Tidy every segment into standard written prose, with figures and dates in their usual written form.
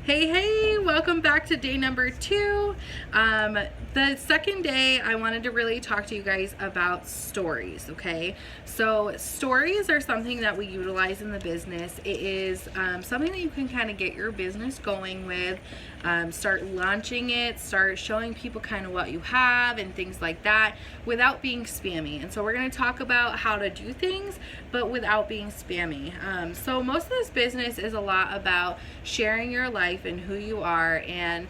Hey, welcome back to day number 2. The second day, I wanted to really talk to you guys about stories, okay? So stories are something that we utilize in the business. It is something that you can kind of get your business going with, start launching it, start showing people kind of what you have and things like that without being spammy. And so we're going to talk about how to do things, but without being spammy. So most of this business is a lot about sharing your life and who you are, and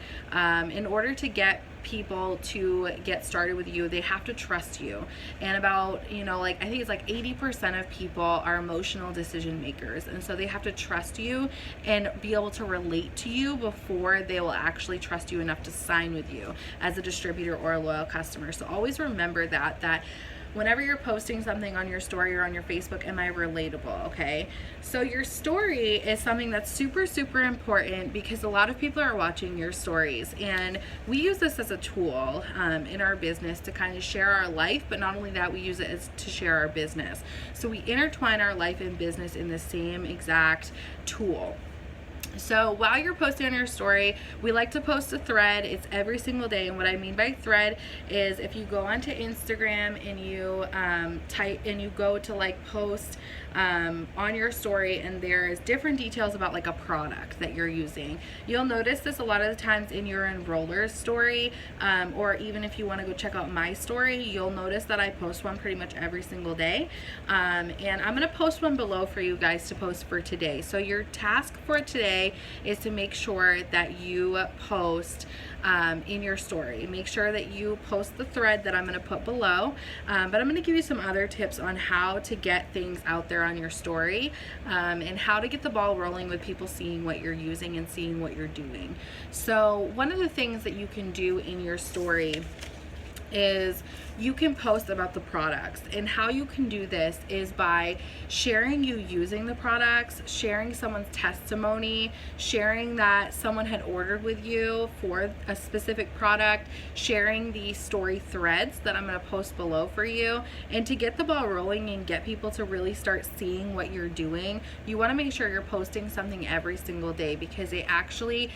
in order to get people to get started with you, they have to trust you. And about, I think it's like 80% of people are emotional decision makers, and so they have to trust you and be able to relate to you before they will actually trust you enough to sign with you as a distributor or a loyal customer. So always remember that whenever you're posting something on your story or on your Facebook, am I relatable, okay? So your story is something that's super, super important because a lot of people are watching your stories. And we use this as a tool in our business to kind of share our life, but not only that, we use it as to share our business. So we intertwine our life and business in the same exact tool. So while you're posting on your story, we like to post a thread. It's every single day. And what I mean by thread is if you go onto Instagram and you type and you go to like post on your story, and there's different details about like a product that you're using. You'll notice this a lot of the times in your enroller's story, or even if you want to go check out my story, you'll notice that I post one pretty much every single day. And I'm going to post one below for you guys to post for today. So your task for today is to make sure that you post in your story. Make sure that you post the thread that I'm going to put below, but I'm going to give you some other tips on how to get things out there on your story, and how to get the ball rolling with people seeing what you're using and seeing what you're doing. So one of the things that you can do in your story is you can post about the products, and how you can do this is by sharing you using the products, sharing someone's testimony, sharing that someone had ordered with you for a specific product, sharing the story threads that I'm going to post below for you. And to get the ball rolling and get people to really start seeing what you're doing, you want to make sure you're posting something every single day, because it actually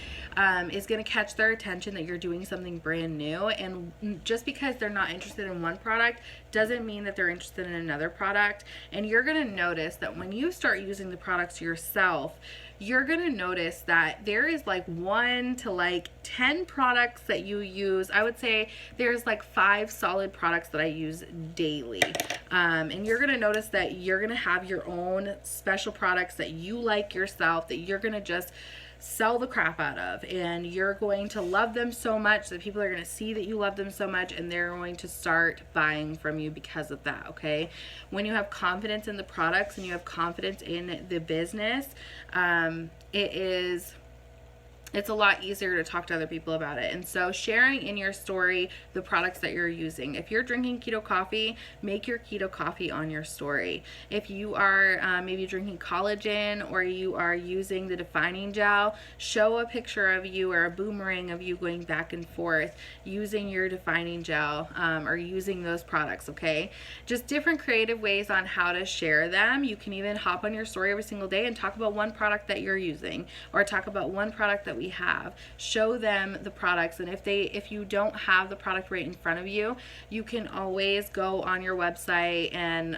is going to catch their attention that you're doing something brand new. And just because they're not interested in one product doesn't mean that they're interested in another product. And you're going to notice that when you start using the products yourself, you're going to notice that there is like 1 to 10 products that you use. I would say there's like 5 solid products that I use daily. And you're going to notice that you're going to have your own special products that you like yourself, that you're going to just sell the crap out of, and you're going to love them so much that people are going to see that you love them so much, and they're going to start buying from you because of that. Okay, when you have confidence in the products and you have confidence in the business, it's a lot easier to talk to other people about it. And so sharing in your story the products that you're using. If you're drinking keto coffee, make your keto coffee on your story. If you are maybe drinking collagen, or you are using the defining gel, show a picture of you or a boomerang of you going back and forth using your defining gel, or using those products, okay? Just different creative ways on how to share them. You can even hop on your story every single day and talk about one product that you're using, or talk about one product that we have. Show them the products, and if you don't have the product right in front of you, you can always go on your website and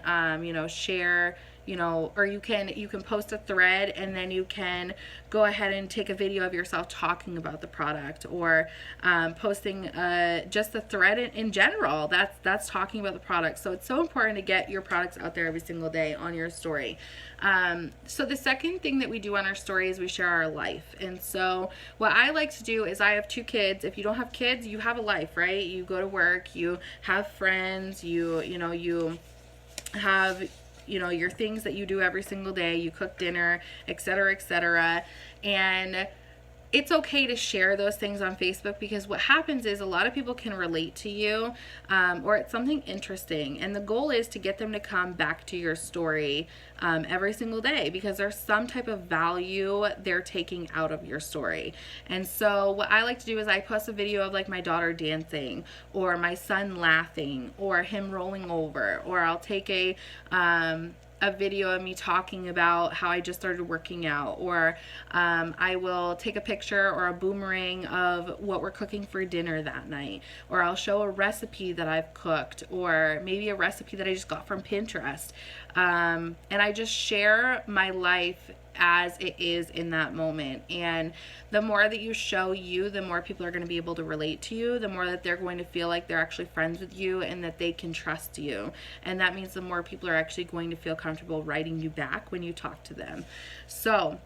share, or you can post a thread, and then you can go ahead and take a video of yourself talking about the product, or posting just the thread in general that's talking about the product. So it's so important to get your products out there every single day on your story. So the second thing that we do on our story is we share our life. And so what I like to do is, I have 2 kids. If you don't have kids, you have a life, right? You go to work, you have friends, you have your things that you do every single day, you cook dinner, etc., etc. And it's okay to share those things on Facebook, because what happens is a lot of people can relate to you, or it's something interesting, and the goal is to get them to come back to your story every single day, because there's some type of value they're taking out of your story. And so what I like to do is I post a video of like my daughter dancing, or my son laughing, or him rolling over, or I'll take a a video of me talking about how I just started working out, or I will take a picture or a boomerang of what we're cooking for dinner that night, or I'll show a recipe that I've cooked, or maybe a recipe that I just got from Pinterest. And I just share my life as it is in that moment. And the more that you show you, the more people are going to be able to relate to you, the more that they're going to feel like they're actually friends with you and that they can trust you. And that means the more people are actually going to feel comfortable writing you back when you talk to them. So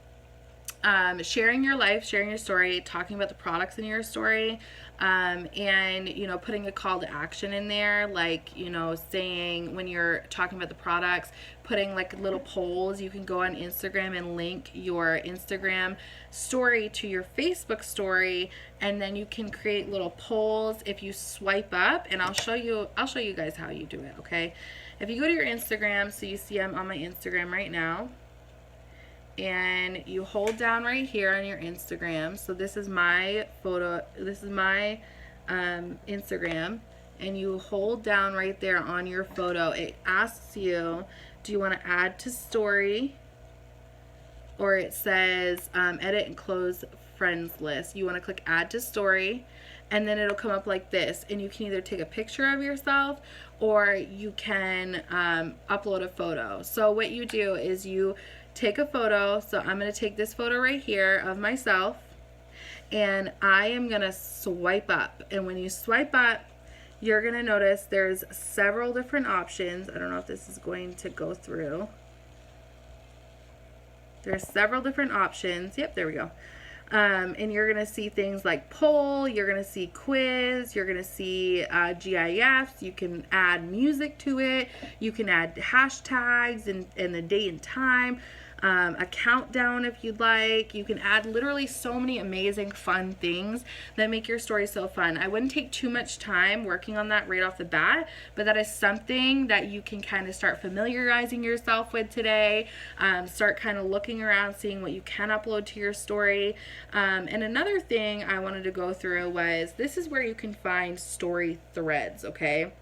sharing your life, sharing your story, talking about the products in your story, and, you know, putting a call to action in there, like, you know, saying when you're talking about the products, putting like little polls. You can go on Instagram and link your Instagram story to your Facebook story, and then you can create little polls if you swipe up, and I'll show you guys how you do it, okay? If you go to your Instagram, so you see I'm on my Instagram right now, and you hold down right here on your Instagram. So this is my photo, this is my Instagram, and you hold down right there on your photo. It asks you, do you want to add to story, or it says edit and close friends list. You want to click add to story, and then it'll come up like this, and you can either take a picture of yourself or you can upload a photo. So what you do is you take a photo. So I'm going to take this photo right here of myself, and I am going to swipe up. And when you swipe up, you're going to notice there's several different options. I don't know if this is going to go through. There's several different options. Yep, there we go. And you're going to see things like poll, you're going to see quiz, you're going to see GIFs, you can add music to it, you can add hashtags and the date and time, a countdown if you'd like. You can add literally so many amazing fun things that make your story so fun. I wouldn't take too much time working on that right off the bat, but that is something that you can kind of start familiarizing yourself with today. Start kind of looking around, seeing what you can upload to your story. And another thing I wanted to go through was, this is where you can find story threads, okay?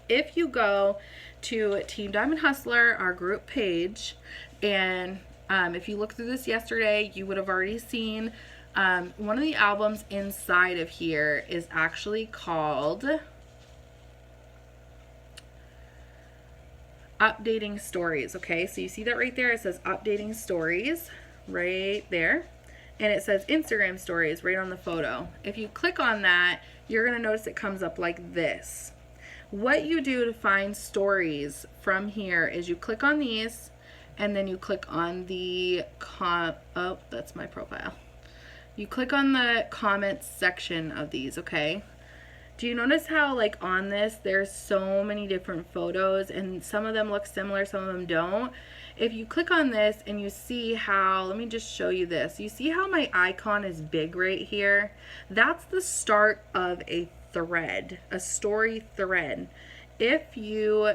If you go to Team Diamond Hustler, our group page, and if you looked through this yesterday, you would have already seen one of the albums inside of here is actually called Updating Stories, okay? So you see that right there, it says Updating Stories right there, and it says Instagram Stories right on the photo. If you click on that, you're going to notice it comes up like this. What you do to find stories from here is you click on these, and then you click on the oh, that's my profile. You click on the comments section of these, okay? Do you notice how, like, on this, there's so many different photos, and some of them look similar, some of them don't? If you click on this and you see how, let me just show you this. You see how my icon is big right here? That's the start of a thread, a story thread. If you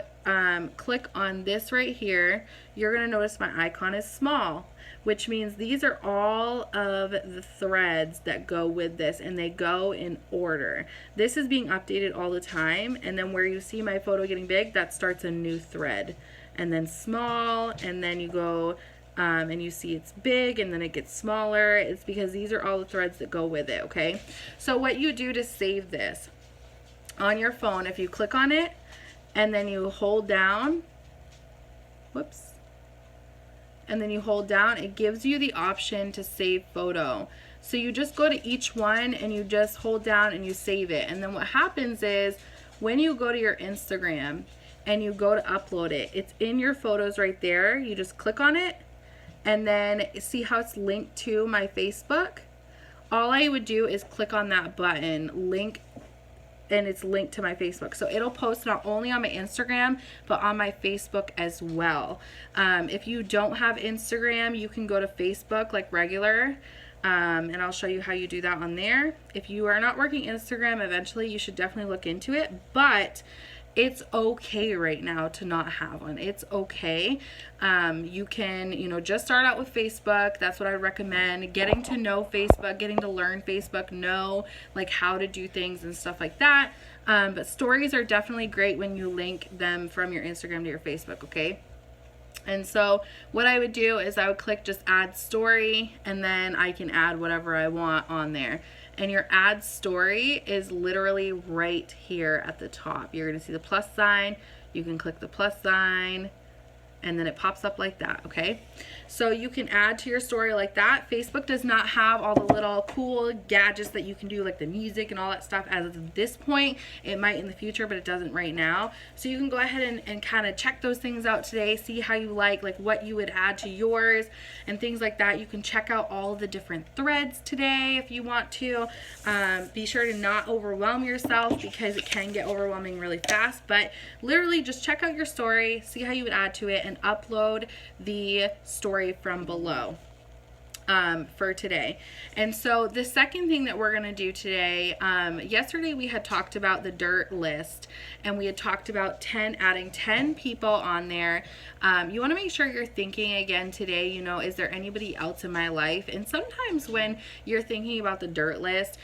click on this right here, you're going to notice my icon is small, which means these are all of the threads that go with this, and they go in order. This is being updated all the time, and then where you see my photo getting big, that starts a new thread, and then small, and then you go and you see it's big, and then it gets smaller. It's because these are all the threads that go with it, okay? So what you do to save this on your phone, if you click on it and then you hold down, whoops, and then you hold down, it gives you the option to save photo. So you just go to each one and you just hold down and you save it. And then what happens is when you go to your Instagram and you go to upload it, it's in your photos right there. You just click on it, and then see how it's linked to my Facebook? All I would do is click on that button, link, and it's linked to my Facebook. So it'll post not only on my Instagram, but on my Facebook as well. If you don't have Instagram, you can go to Facebook like regular, and I'll show you how you do that on there. If you are not working Instagram, eventually you should definitely look into it, but it's okay right now to not have one. It's okay. You can, you know, just start out with Facebook. That's what I recommend. Getting to know Facebook, getting to learn Facebook, know like how to do things and stuff like that. But stories are definitely great when you link them from your Instagram to your Facebook, okay? And so what I would do is I would click just add story, and then I can add whatever I want on there. And your add story is literally right here at the top. You're going to see the plus sign. You can click the plus sign, and then it pops up like that, okay? So you can add to your story like that. Facebook does not have all the little cool gadgets that you can do, like the music and all that stuff as of this point. It might in the future, but it doesn't right now. So you can go ahead and kind of check those things out today, see how you like what you would add to yours and things like that. You can check out all the different threads today if you want to. Be sure to not overwhelm yourself because it can get overwhelming really fast, but literally just check out your story, see how you would add to it, and upload the story from below for today. And so the second thing that we're going to do today, yesterday we had talked about the dirt list, and we had talked about adding 10 people on there. You want to make sure you're thinking again today, you know, is there anybody else in my life? And sometimes when you're thinking about the dirt list,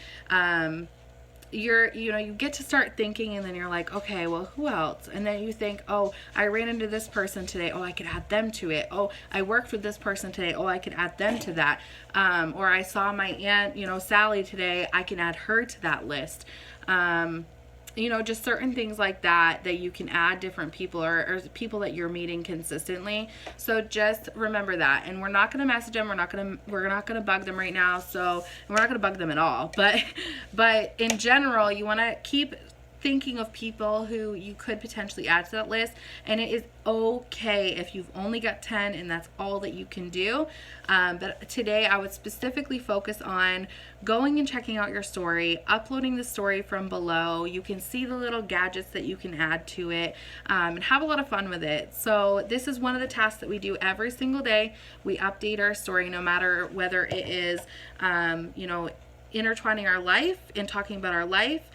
you get to start thinking, and then you're like, okay, well, who else? And then you think, oh, I ran into this person today, oh, I could add them to it. Oh, I worked with this person today, oh, I could add them to that. Or I saw my aunt, Sally today, I can add her to that list. Just certain things like that you can add different people or people that you're meeting consistently. So just remember that. And we're not going to message them. We're not going to bug them right now. So we're not going to bug them at all. But in general, you want to keep thinking of people who you could potentially add to that list, and it is okay if you've only got 10 and that's all that you can do. But today I would specifically focus on going and checking out your story, uploading the story from below. You can see the little gadgets that you can add to it, and have a lot of fun with it. So this is one of the tasks that we do every single day. We update our story, no matter whether it is intertwining our life and talking about our life,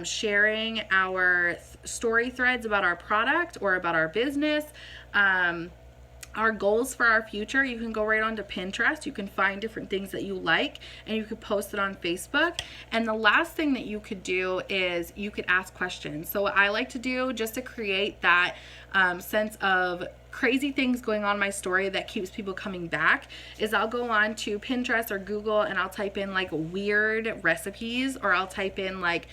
sharing our story threads about our product or about our business, our goals for our future. You can go right onto Pinterest. You can find different things that you like, and you could post it on Facebook. And the last thing that you could do is you could ask questions. So what I like to do, just to create that sense of crazy things going on in my story that keeps people coming back, is I'll go on to Pinterest or Google and I'll type in like weird recipes, or I'll type in like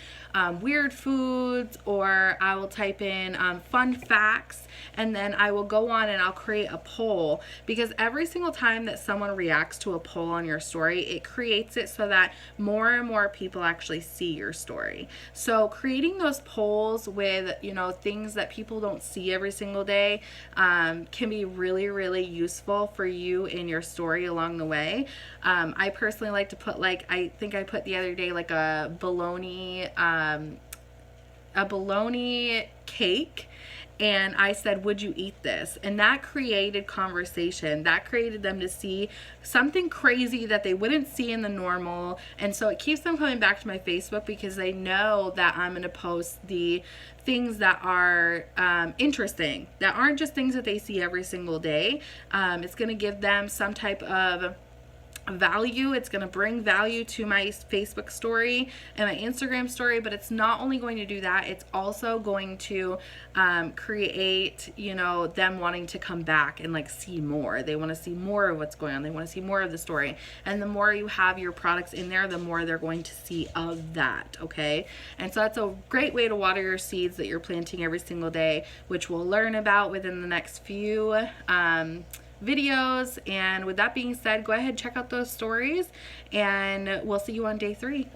weird foods, or I will type in fun facts, and then I will go on and I'll create a poll, because every single time that someone reacts to a poll on your story, it creates it so that more and more people actually see your story. So creating those polls with things that people don't see every single day can be really, really useful for you in your story along the way. I personally like to put, I think I put the other day, like a bologna cake, and I said, would you eat this? And that created conversation. That created them to see something crazy that they wouldn't see in the normal. And so it keeps them coming back to my Facebook, because they know that I'm going to post the things that are interesting, that aren't just things that they see every single day. It's going to give them some type of value. It's going to bring value to my Facebook story and my Instagram story, but it's not only going to do that, it's also going to create them wanting to come back and see more. They want to see more of what's going on. They want to see more of the story, and the more you have your products in there, the more they're going to see of that. Okay, and so that's a great way to water your seeds that you're planting every single day, which we'll learn about within the next few videos. And with that being said, go ahead, check out those stories, and we'll see you on day 3.